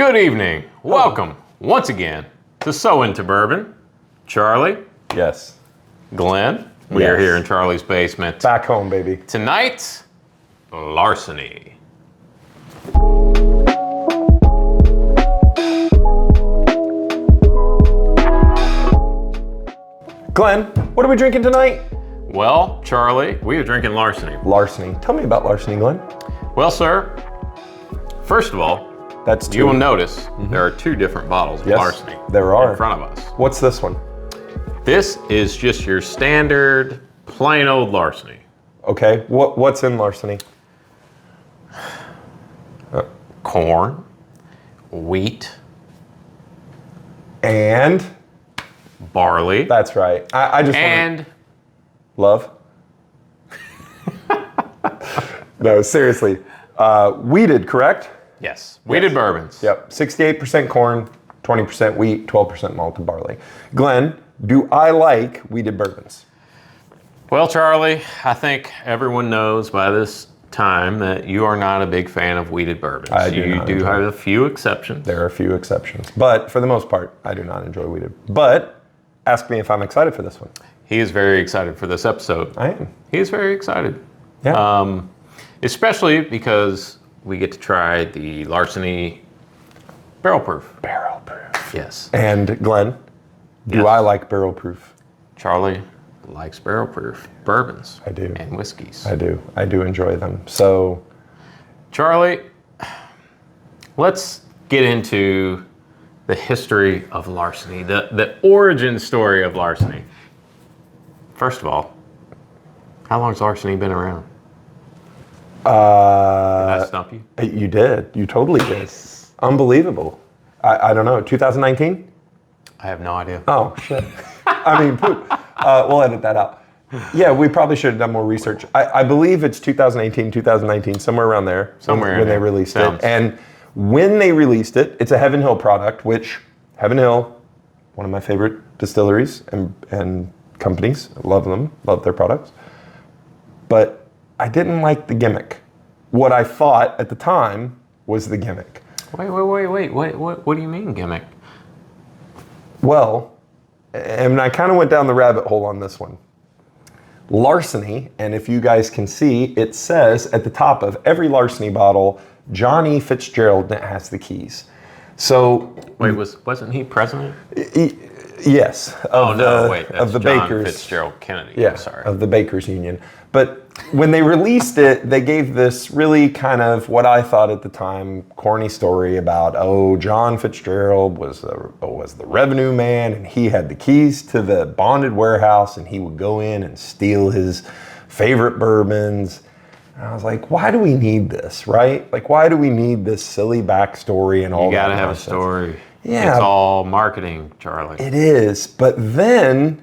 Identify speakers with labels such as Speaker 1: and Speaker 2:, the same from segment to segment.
Speaker 1: Good evening. Welcome once again to So Into Bourbon. Charlie.
Speaker 2: Yes.
Speaker 1: Glenn. We are here in Charlie's basement.
Speaker 2: Back home, baby.
Speaker 1: Tonight, Larceny.
Speaker 2: Glenn, what are we drinking tonight?
Speaker 1: Well, Charlie, we are drinking Larceny.
Speaker 2: Larceny. Tell me about Larceny, Glenn.
Speaker 1: Well, sir, first of all,
Speaker 2: That's two.
Speaker 1: you will notice there are two different bottles of Larceny.
Speaker 2: There are.
Speaker 1: In front of us.
Speaker 2: What's this one?
Speaker 1: This is just your standard, plain old Larceny.
Speaker 2: Okay. What's in Larceny?
Speaker 1: Corn, wheat,
Speaker 2: And
Speaker 1: barley,
Speaker 2: that's right. I just
Speaker 1: and
Speaker 2: love. No, seriously. Wheated, correct?
Speaker 1: yes, wheated bourbons.
Speaker 2: Yep. 68% corn, 20% wheat, 12% malted barley. Glenn, do I like wheated bourbons?
Speaker 1: Well, Charlie, I think everyone knows by this time that you are not a big fan of wheated bourbons.
Speaker 2: I do
Speaker 1: You
Speaker 2: not
Speaker 1: do
Speaker 2: enjoy
Speaker 1: have a few exceptions.
Speaker 2: There are a few exceptions, but for the most part, I do not enjoy wheated. But ask me if I'm excited for this one.
Speaker 1: He is very excited for this episode.
Speaker 2: I am.
Speaker 1: He is very excited.
Speaker 2: Yeah.
Speaker 1: Especially because we get to try the Larceny barrel proof.
Speaker 2: Barrel proof.
Speaker 1: Yes.
Speaker 2: And Glenn, do
Speaker 1: Yes.
Speaker 2: I like barrel proof?
Speaker 1: Charlie likes barrel proof bourbons.
Speaker 2: I do.
Speaker 1: And whiskeys.
Speaker 2: I do. I do enjoy them. So,
Speaker 1: Charlie, let's get into the history of Larceny, the origin story of Larceny. First of all, how long has Larceny been around? Did I stump you?
Speaker 2: you did. You totally did. Unbelievable. I don't know. 2019?
Speaker 1: I have no idea.
Speaker 2: Oh, shit. I mean, poop. We'll edit that out. Yeah, we probably should have done more research. I believe it's 2018, 2019, somewhere around there.
Speaker 1: Somewhere
Speaker 2: when
Speaker 1: in
Speaker 2: they
Speaker 1: there.
Speaker 2: released
Speaker 1: Sounds.
Speaker 2: it. And when they released it, it's a Heavenhill product, which Heavenhill, one of my favorite distilleries and companies. I love them, love their products. But I didn't like the gimmick. What I thought at the time was the gimmick.
Speaker 1: Wait. What do you mean gimmick?
Speaker 2: Well, and I kind of went down the rabbit hole on this one. Larceny, and if you guys can see, it says at the top of every Larceny bottle, Johnny Fitzgerald, and it has the keys. So,
Speaker 1: Wait, wasn't he president?
Speaker 2: yes, of
Speaker 1: That's
Speaker 2: the
Speaker 1: John
Speaker 2: Bakers.
Speaker 1: Fitzgerald Kennedy.
Speaker 2: Yeah,
Speaker 1: I'm sorry.
Speaker 2: of the Bakers Union. But when they released it, they gave this really kind of what I thought at the time corny story about, John Fitzgerald was the revenue man and he had the keys to the bonded warehouse and he would go in and steal his favorite bourbons. And I was like, why do we need this, right? Like, why do we need this silly backstory and all that?
Speaker 1: You gotta have
Speaker 2: nonsense?
Speaker 1: a story.
Speaker 2: Yeah.
Speaker 1: It's all marketing, Charlie.
Speaker 2: It is, but then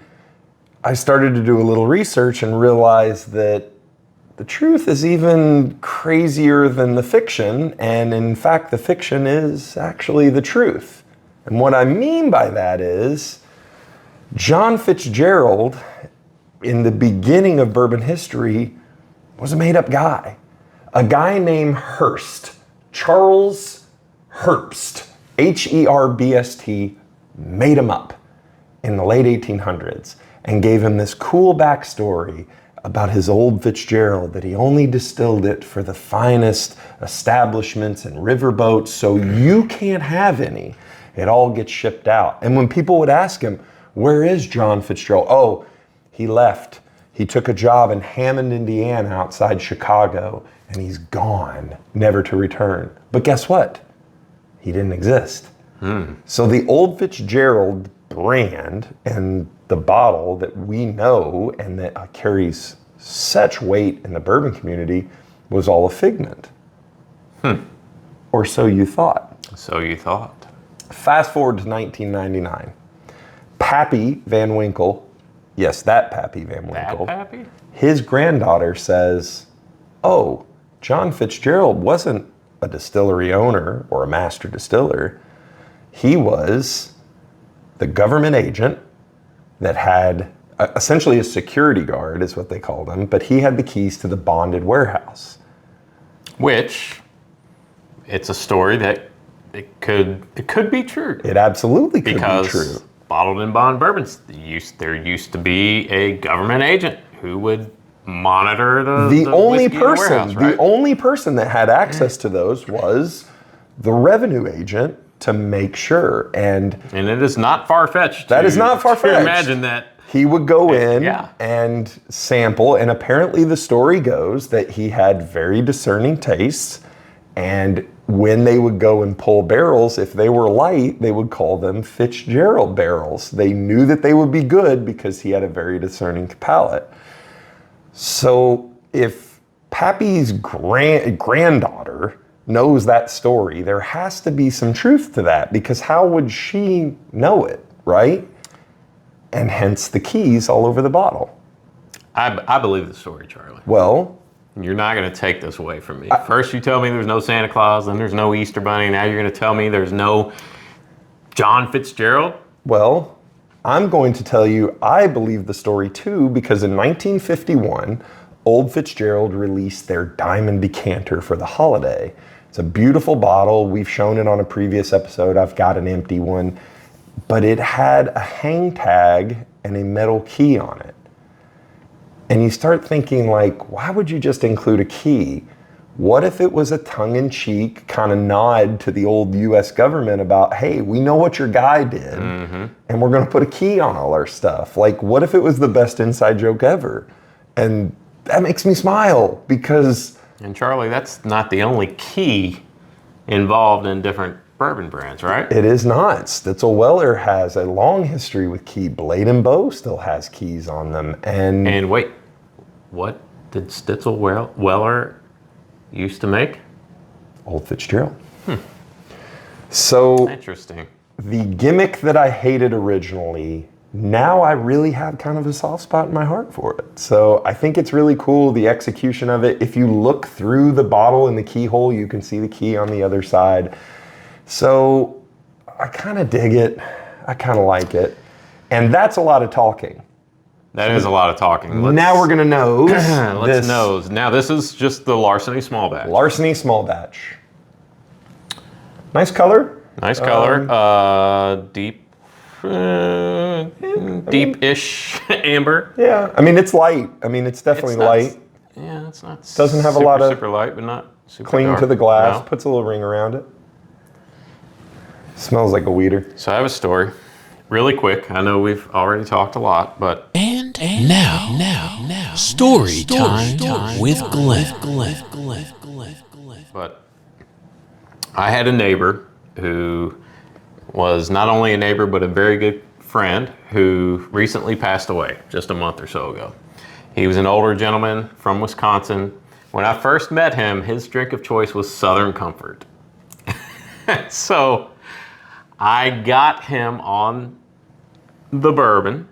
Speaker 2: I started to do a little research and realized that the truth is even crazier than the fiction, and in fact, the fiction is actually the truth. And what I mean by that is, John Fitzgerald, in the beginning of bourbon history, was a made-up guy. A guy named Herbst, Charles Herbst, Herbst, made him up in the late 1800s and gave him this cool backstory about his old Fitzgerald, that he only distilled it for the finest establishments and riverboats, so you can't have any. It all gets shipped out. And when people would ask him, where is John Fitzgerald? Oh, he left. He took a job in Hammond, Indiana, outside Chicago, and he's gone, never to return. But guess what? He didn't exist. So the old Fitzgerald brand and the bottle that we know and that carries such weight in the bourbon community was all a figment. Or so you thought.
Speaker 1: So you thought.
Speaker 2: Fast forward to 1999. Pappy Van Winkle, yes, that Pappy Van Winkle,
Speaker 1: That Pappy?
Speaker 2: his granddaughter says, John Fitzgerald wasn't a distillery owner or a master distiller. He was the government agent that had essentially a security guard is what they called him, but he had the keys to the bonded warehouse.
Speaker 1: Which, it's a story that it could be true.
Speaker 2: It absolutely could
Speaker 1: Because
Speaker 2: be true.
Speaker 1: bottled in bond bourbons, there used to be a government agent who would monitor the
Speaker 2: only
Speaker 1: whiskey in the
Speaker 2: person,
Speaker 1: warehouse, right?
Speaker 2: the only person that had access to those was the revenue agent to make sure. And
Speaker 1: it is not far-fetched.
Speaker 2: That is not far-fetched.
Speaker 1: To imagine that.
Speaker 2: he would go in
Speaker 1: Yeah.
Speaker 2: and sample, and apparently the story goes that he had very discerning tastes, and when they would go and pull barrels, if they were light, they would call them Fitzgerald barrels. They knew that they would be good because he had a very discerning palate. So if Pappy's granddaughter knows that story, there has to be some truth to that, because how would she know it, right? And hence the keys all over the bottle.
Speaker 1: I believe the story, Charlie.
Speaker 2: Well,
Speaker 1: You're not going to take this away from me. First you tell me there's no Santa Claus, then there's no Easter Bunny. Now you're going to tell me there's no John Fitzgerald?
Speaker 2: well, I'm going to tell you I believe the story too, because in 1951, Old Fitzgerald released their Diamond Decanter for the holiday. It's a beautiful bottle. We've shown it on a previous episode. I've got an empty one. But it had a hang tag and a metal key on it. And you start thinking, like, why would you just include a key? What if it was a tongue-in-cheek kind of nod to the old US government about, hey, we know what your guy did, and we're going to put a key on all our stuff? Like, what if it was the best inside joke ever? And that makes me smile, because...
Speaker 1: And Charlie, that's not the only key involved in different bourbon brands, right?
Speaker 2: It is not. Stitzel Weller has a long history with key. Blade and Bow still has keys on them.
Speaker 1: And wait, what did Stitzel Weller used to make?
Speaker 2: Old Fitzgerald. So
Speaker 1: Interesting.
Speaker 2: the gimmick that I hated originally, now I really have kind of a soft spot in my heart for it. So I think it's really cool, the execution of it. If you look through the bottle in the keyhole, you can see the key on the other side. So I kind of dig it. I kind of like it. And that's a lot of talking.
Speaker 1: That is a lot of talking.
Speaker 2: Now we're going to nose.
Speaker 1: Let's nose. Now this is just the Larceny small batch.
Speaker 2: Larceny small batch. Nice color.
Speaker 1: Nice color. Deep-ish amber.
Speaker 2: Yeah. I mean, it's light. I mean, it's definitely
Speaker 1: It's not-
Speaker 2: light.
Speaker 1: Yeah, it's not
Speaker 2: Doesn't have a lot of
Speaker 1: super light, but not super
Speaker 2: Cling
Speaker 1: dark.
Speaker 2: to the glass.
Speaker 1: No.
Speaker 2: Puts a little ring around it. Smells like a weeder.
Speaker 1: So I have a story. Really quick. I know we've already talked a lot, but
Speaker 3: And now, story time with Glenn.
Speaker 1: But I had a neighbor who was not only a neighbor, but a very good friend who recently passed away just a month or so ago. He was an older gentleman from Wisconsin. When I first met him, his drink of choice was Southern Comfort. So I got him on the bourbons.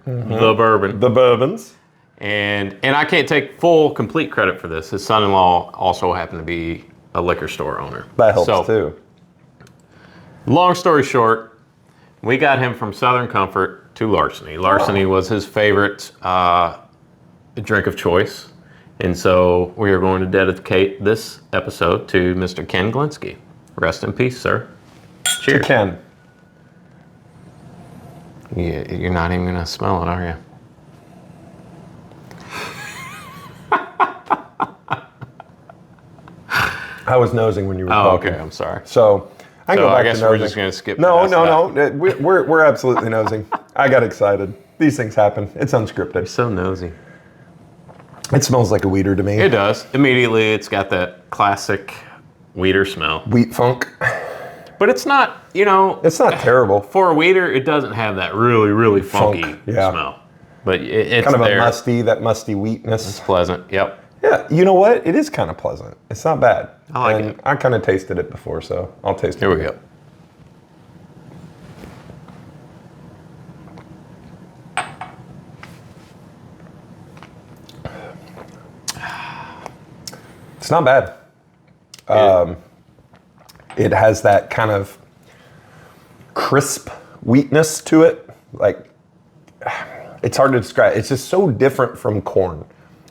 Speaker 1: And I can't take full, complete credit for this. His son-in-law also happened to be a liquor store owner.
Speaker 2: That helps too.
Speaker 1: Long story short, we got him from Southern Comfort to Larceny. Larceny was his favorite drink of choice. And so we are going to dedicate this episode to Mr. Ken Glinsky. Rest in peace, sir. Cheers.
Speaker 2: To Ken.
Speaker 1: Yeah, you're not even going to smell it, are you?
Speaker 2: I was nosing when you were
Speaker 1: Oh,
Speaker 2: talking.
Speaker 1: okay. I'm sorry.
Speaker 2: So I go back
Speaker 1: I guess
Speaker 2: to nosing.
Speaker 1: we're just going to skip
Speaker 2: No,
Speaker 1: past
Speaker 2: no,
Speaker 1: that.
Speaker 2: no. We're absolutely nosing. I got excited. These things happen. It's unscripted.
Speaker 1: So nosy.
Speaker 2: It smells like a weeder to me.
Speaker 1: It does. Immediately, it's got that classic weeder smell.
Speaker 2: Wheat funk.
Speaker 1: But it's not,
Speaker 2: It's not terrible.
Speaker 1: for a weeder, it doesn't have that really, really funky
Speaker 2: yeah.
Speaker 1: smell. But it's
Speaker 2: Kind of
Speaker 1: there.
Speaker 2: that musty wheatness.
Speaker 1: It's pleasant. Yep.
Speaker 2: Yeah, you know what? It is kind of pleasant. It's not bad.
Speaker 1: I like
Speaker 2: and
Speaker 1: it.
Speaker 2: I kind of tasted it before, so I'll taste it.
Speaker 1: Here we go.
Speaker 2: It's not bad. It has that kind of crisp wheatness to it. Like, it's hard to describe. It's just so different from corn.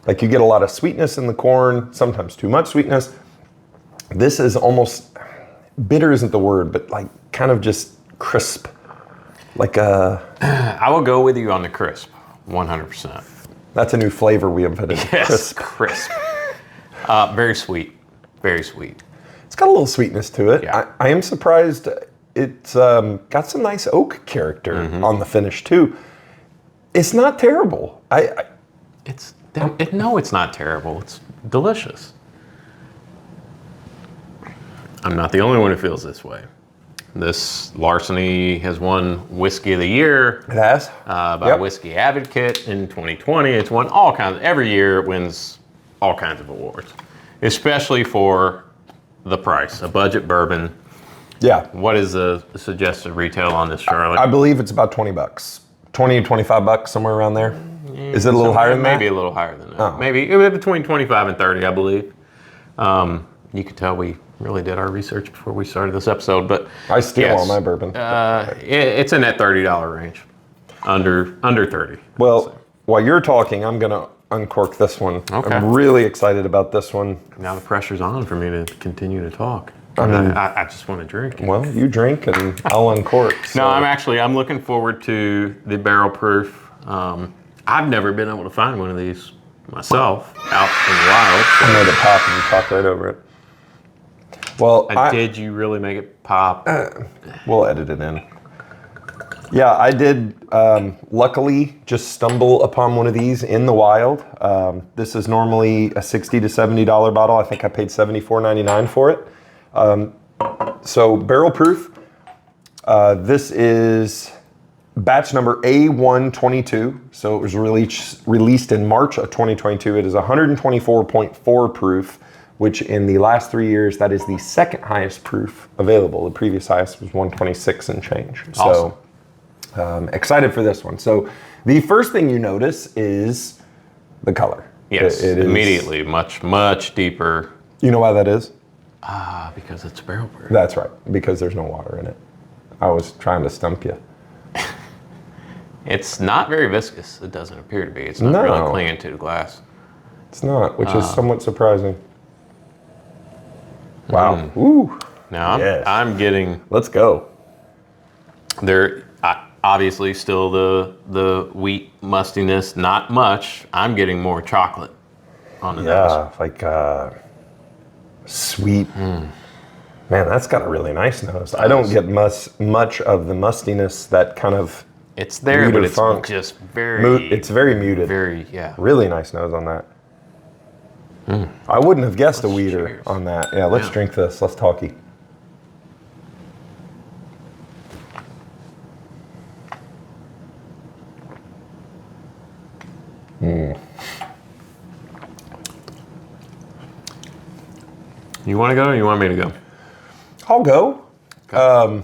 Speaker 2: Like, you get a lot of sweetness in the corn, sometimes too much sweetness. This is almost, bitter isn't the word, but like kind of just crisp. Like
Speaker 1: I will go with you on the crisp, 100%.
Speaker 2: That's a new flavor we invented.
Speaker 1: Yes, crisp. Very sweet, very sweet.
Speaker 2: It's got a little sweetness to it.
Speaker 1: Yeah.
Speaker 2: I am surprised it's got some nice oak character on the finish too. It's not terrible.
Speaker 1: No, it's not terrible. It's delicious. I'm not the only one who feels this way. This Larceny has won Whiskey of the Year.
Speaker 2: It has.
Speaker 1: By Whiskey Advocate in 2020. It's won all kinds. Every year it wins all kinds of awards, especially for the price. A budget bourbon.
Speaker 2: Yeah.
Speaker 1: What is the suggested retail on this, Charlotte?
Speaker 2: I believe it's about $20. 20 to 25 bucks, somewhere around there. Is it a little higher than that?
Speaker 1: Maybe a little higher than that.
Speaker 2: Oh.
Speaker 1: Maybe between 25 and 30, I believe. You could tell we really did our research before we started this episode, but
Speaker 2: I steal all my bourbon.
Speaker 1: It's in that $30 range, under 30.
Speaker 2: Well, while you're talking, I'm gonna uncork this one.
Speaker 1: Okay.
Speaker 2: I'm really excited about this one.
Speaker 1: Now the pressure's on for me to continue to talk.
Speaker 2: I mean,
Speaker 1: I just want to drink.
Speaker 2: Well, you drink and I'll uncork. So.
Speaker 1: No, I'm looking forward to the barrel proof. I've never been able to find one of these myself out in the wild.
Speaker 2: I made it pop and you talk right over it. Well,
Speaker 1: did you really make it pop?
Speaker 2: We'll edit it in. Yeah, I did luckily just stumble upon one of these in the wild. This is normally a $60 to $70 bottle. I think I paid $74.99 for it. So barrel proof. This is batch number A122. So it was released in March of 2022. It is 124.4 proof, which in the last 3 years, that is the second highest proof available. The previous highest was 126 and change.
Speaker 1: Awesome.
Speaker 2: So excited for this one. So the first thing you notice is the color.
Speaker 1: Yes,
Speaker 2: it is
Speaker 1: immediately much deeper.
Speaker 2: You know why that is?
Speaker 1: Because it's barrel proof.
Speaker 2: That's right, because there's no water in it. I was trying to stump you.
Speaker 1: It's not very viscous. It doesn't appear to be. It's not really clinging to the glass.
Speaker 2: It's not, which is somewhat surprising. Wow. Ooh.
Speaker 1: Now
Speaker 2: Yes.
Speaker 1: I'm getting.
Speaker 2: Let's go.
Speaker 1: There, obviously, still the wheat mustiness. Not much. I'm getting more chocolate on the nose.
Speaker 2: Yeah, like sweet. Man, that's got a really nice nose. I don't get much of the mustiness, that kind of.
Speaker 1: It's there, but it's
Speaker 2: funk.
Speaker 1: just very.
Speaker 2: It's very muted.
Speaker 1: Very, yeah.
Speaker 2: Really nice nose on that. I wouldn't have guessed a weeder
Speaker 1: cheers.
Speaker 2: on that. Yeah, let's drink this. Let's talkie.
Speaker 1: You want to go or you want me to go?
Speaker 2: I'll go. Okay.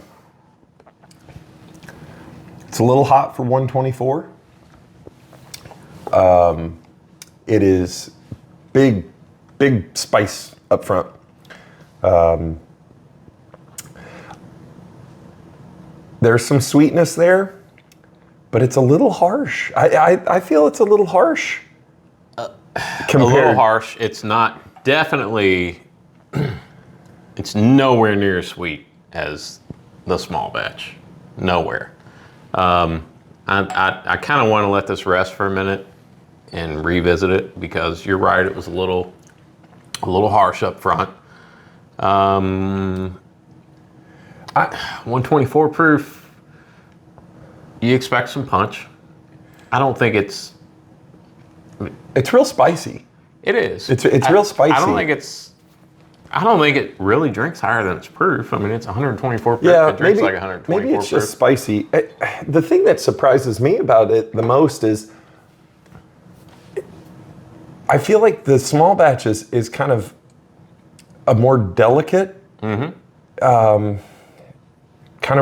Speaker 2: It's a little hot for 124. It is big spice up front. There's some sweetness there, but it's a little harsh. I feel it's a little harsh.
Speaker 1: A little harsh. It's not definitely. It's nowhere near as sweet as the small batch. Nowhere. I kind of want to let this rest for a minute and revisit it because you're right. It was a little harsh up front. 124 proof. You expect some punch. I don't think it's.
Speaker 2: It's real spicy.
Speaker 1: It is.
Speaker 2: It's real spicy.
Speaker 1: I don't think it really drinks higher than its proof. I mean, it's 124 proof.
Speaker 2: Yeah,
Speaker 1: it drinks like 124
Speaker 2: maybe it's
Speaker 1: proof.
Speaker 2: just spicy. The thing that surprises me about it the most is I feel like the small batch is kind of a more delicate, kind of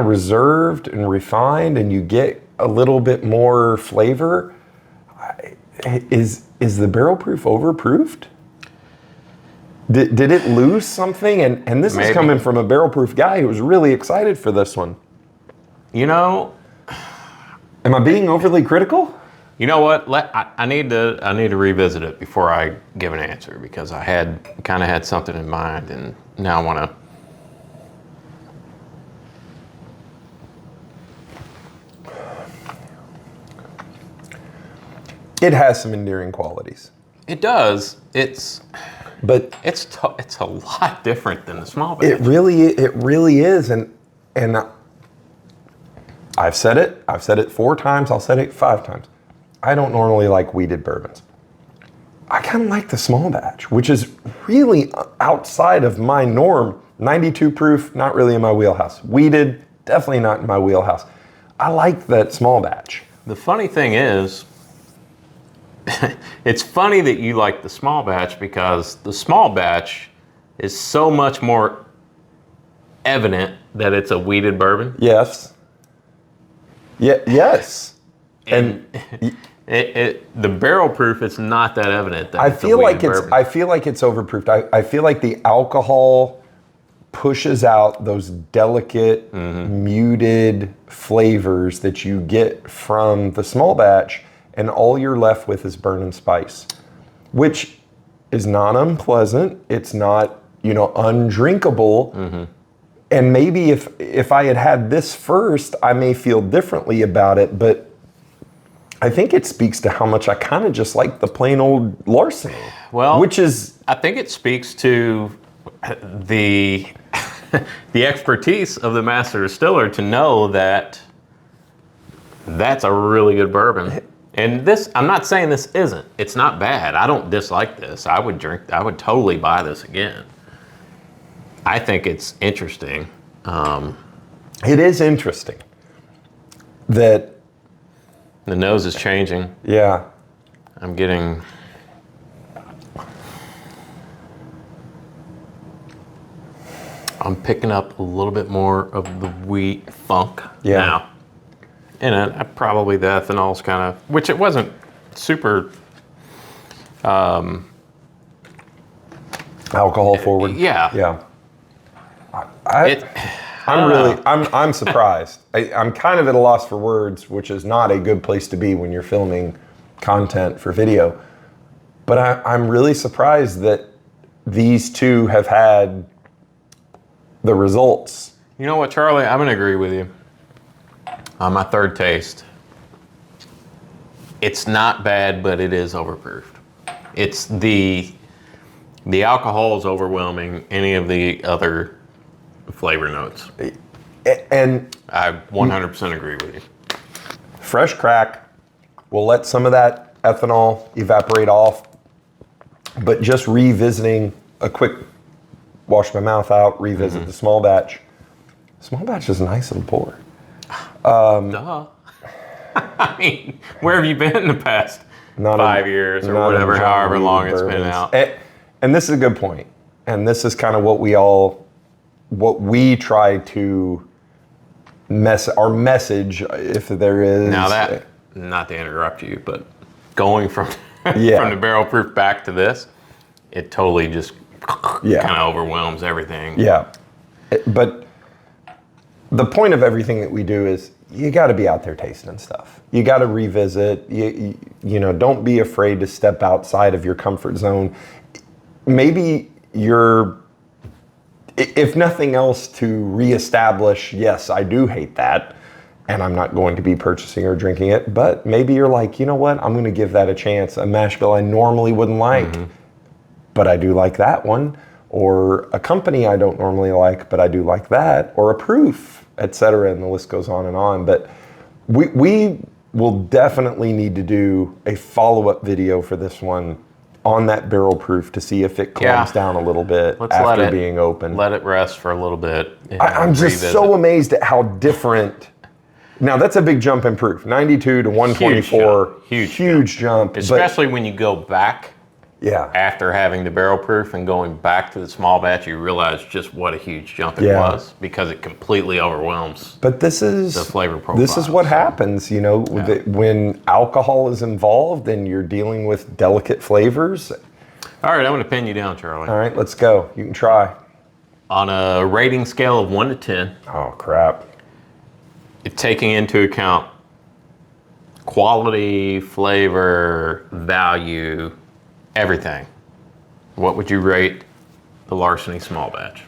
Speaker 2: reserved and refined, and you get a little bit more flavor. Is the barrel proof overproofed? Did it lose something? And this is coming from a barrel proof guy who was really excited for this one.
Speaker 1: You know,
Speaker 2: am I being overly critical?
Speaker 1: You know what? I need to revisit it before I give an answer because I kind of had something in mind, and now I want to
Speaker 2: It has some endearing qualities.
Speaker 1: It does.
Speaker 2: But
Speaker 1: it's a lot different than the small batch.
Speaker 2: it really is. And I've said it 4 times, I'll say it 5 times. I don't normally like wheated bourbons. I kind of like the small batch, which is really outside of my norm. 92 proof, not really in my wheelhouse. Wheated, definitely not in my wheelhouse. I like that small batch.
Speaker 1: The funny thing is, it's funny that you like the small batch because the small batch is so much more evident that it's a wheated bourbon.
Speaker 2: Yes. Yeah, yes. And
Speaker 1: the barrel proof, it's not that evident. That
Speaker 2: I feel like it's overproofed. I feel like the alcohol pushes out those delicate, muted flavors that you get from the small batch, and all you're left with is burn and spice, which is not unpleasant. It's not, undrinkable. And maybe if I had this first, I may feel differently about it, but I think it speaks to how much I kind of just like the plain old Larceny.
Speaker 1: Well,
Speaker 2: I
Speaker 1: think it speaks to the expertise of the master distiller to know that that's a really good bourbon. And this, I'm not saying this isn't. It's not bad. I don't dislike this. I would totally buy this again. I think it's interesting.
Speaker 2: It is interesting that
Speaker 1: the nose is changing.
Speaker 2: Yeah.
Speaker 1: I'm picking up a little bit more of the wheat funk now. And probably the ethanol's kind of, which it wasn't super
Speaker 2: alcohol forward.
Speaker 1: Yeah.
Speaker 2: I'm surprised. I'm kind of at a loss for words, which is not a good place to be when you're filming content for video. But I'm really surprised that these two have had the results.
Speaker 1: You know what, Charlie? I'm going to agree with you. On my third taste, it's not bad, but it is overproofed. It's the alcohol is overwhelming any of the other flavor notes.
Speaker 2: And
Speaker 1: I 100% agree with you.
Speaker 2: Fresh crack will let some of that ethanol evaporate off, but just revisiting a quick wash my mouth out, revisit the small batch. Small batch is a nice little pour.
Speaker 1: Duh. I mean, where have you been in the past 5 years or whatever, however long it's been out?
Speaker 2: And this is a good point. And this is kind of what we try to our message, if there is.
Speaker 1: Now that, not to interrupt you, but going from from the barrel proof back to this, it totally just kind of overwhelms everything.
Speaker 2: Yeah. But the point of everything that we do is you got to be out there tasting stuff. You got to revisit. You don't be afraid to step outside of your comfort zone. Maybe if nothing else, to reestablish, yes, I do hate that, and I'm not going to be purchasing or drinking it, but maybe you're like, you know what, I'm going to give that a chance. A mash bill I normally wouldn't like, but I do like that one. Or a company I don't normally like, but I do like that. Or a proof, etc. And the list goes on and on. But we will definitely need to do a follow-up video for this one on that barrel proof to see if it calms down a little bit after being open.
Speaker 1: Let it rest for a little bit.
Speaker 2: I'm just so amazed at how different. Now that's a big jump in proof. 92 to 124. Huge jump.
Speaker 1: Especially when you go back.
Speaker 2: Yeah.
Speaker 1: After having the barrel proof and going back to the small batch, you realize just what a huge jump it was, because it completely overwhelms.
Speaker 2: But this is
Speaker 1: the flavor profile.
Speaker 2: This is what happens, when alcohol is involved and you're dealing with delicate flavors.
Speaker 1: All right, I'm going to pin you down, Charlie.
Speaker 2: All right, let's go. You can try.
Speaker 1: On a rating scale of 1 to 10.
Speaker 2: Oh crap!
Speaker 1: Taking into account quality, flavor, value, everything, what would you rate the Larceny small batch?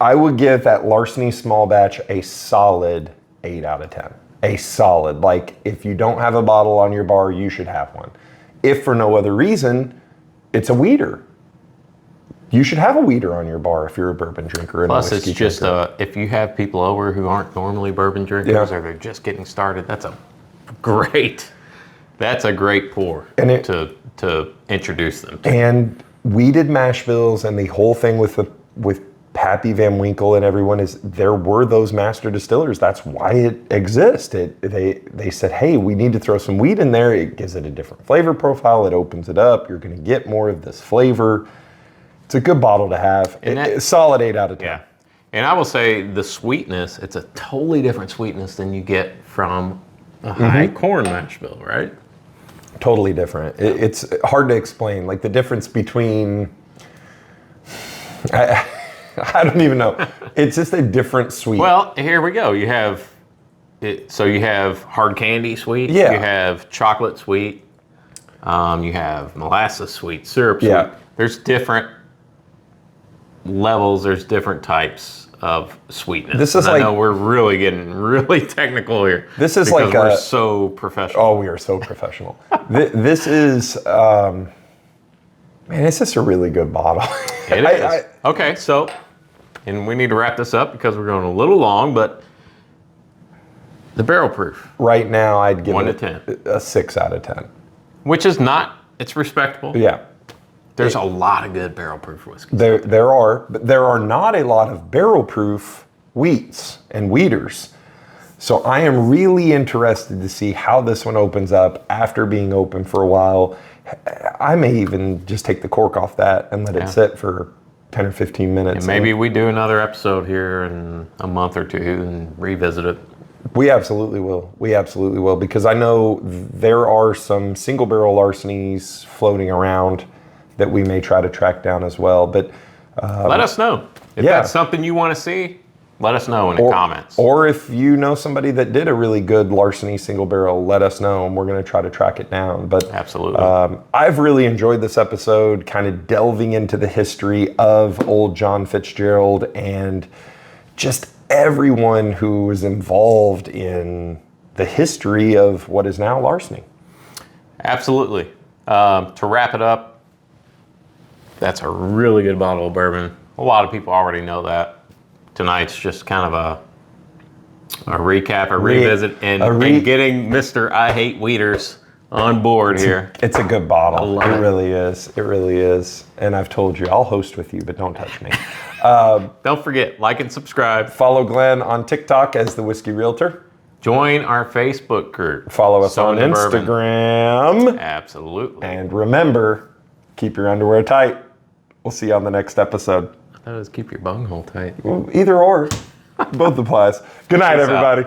Speaker 2: I would give that Larceny small batch a solid 8 out of 10. A solid. Like, if you don't have a bottle on your bar, you should have one. if for no other reason, it's a weeder. You should have a weeder on your bar if you're a bourbon drinker.
Speaker 1: Plus, it's just if you have people over who aren't normally bourbon drinkers or they're just getting started, that's a great pour to introduce them to.
Speaker 2: And weeded mash bills and the whole thing with Pappy Van Winkle and everyone is there were those master distillers. That's why it exists. They said, hey, we need to throw some wheat in there. It gives it a different flavor profile. It opens it up. You're going to get more of this flavor. It's a good bottle to have. Solid 8 out of 10.
Speaker 1: Yeah. And I will say the sweetness, it's a totally different sweetness than you get from a high corn mash bill, right?
Speaker 2: Totally different. It's hard to explain. Like the difference between, I don't even know. It's just a different sweet.
Speaker 1: Well, here we go. You have hard candy sweet.
Speaker 2: Yeah.
Speaker 1: You have chocolate sweet. You have molasses sweet, syrup sweet.
Speaker 2: Yeah.
Speaker 1: There's different levels. There's different types of sweetness.
Speaker 2: This is
Speaker 1: I know we're really getting really technical here.
Speaker 2: This is
Speaker 1: because
Speaker 2: like
Speaker 1: we're so professional.
Speaker 2: Oh, we are so professional. This is, man, it's just a really good bottle.
Speaker 1: It is. Okay, so, and we need to wrap this up because we're going a little long, but the barrel proof.
Speaker 2: Right now, I'd give
Speaker 1: 1 to
Speaker 2: it
Speaker 1: 10.
Speaker 2: a 6 out of 10.
Speaker 1: Which is not, it's respectable.
Speaker 2: Yeah.
Speaker 1: There's a lot of good barrel proof whiskeys.
Speaker 2: There are, but there are not a lot of barrel proof wheats and weeders. So I am really interested to see how this one opens up after being open for a while. I may even just take the cork off that and let it sit for 10 or 15 minutes.
Speaker 1: And maybe we do another episode here in a month or two and revisit it.
Speaker 2: We absolutely will. We absolutely will, because I know there are some single barrel Larcenys floating around that we may try to track down as well. But
Speaker 1: let us know. If that's something you want to see, let us know in the comments.
Speaker 2: Or if you know somebody that did a really good Larceny single barrel, let us know, and we're going to try to track it down. But
Speaker 1: absolutely,
Speaker 2: I've really enjoyed this episode, kind of delving into the history of old John Fitzgerald and just everyone who was involved in the history of what is now Larceny.
Speaker 1: Absolutely. To wrap it up, that's a really good bottle of bourbon. A lot of people already know that. Tonight's just kind of a recap, a revisit, and getting Mr. I Hate Weeders on board here.
Speaker 2: It's a good bottle.
Speaker 1: I love it.
Speaker 2: Really is. It really is. And I've told you, I'll host with you, but don't touch me.
Speaker 1: Don't forget, like and subscribe.
Speaker 2: Follow Glenn on TikTok as the Whiskey Realtor.
Speaker 1: Join our Facebook group.
Speaker 2: Follow us on Instagram.
Speaker 1: Bourbon. Absolutely.
Speaker 2: And remember, keep your underwear tight. We'll see you on the next episode.
Speaker 1: I thought it was keep your bunghole tight.
Speaker 2: Well, either or. Both applies. Good night, everybody.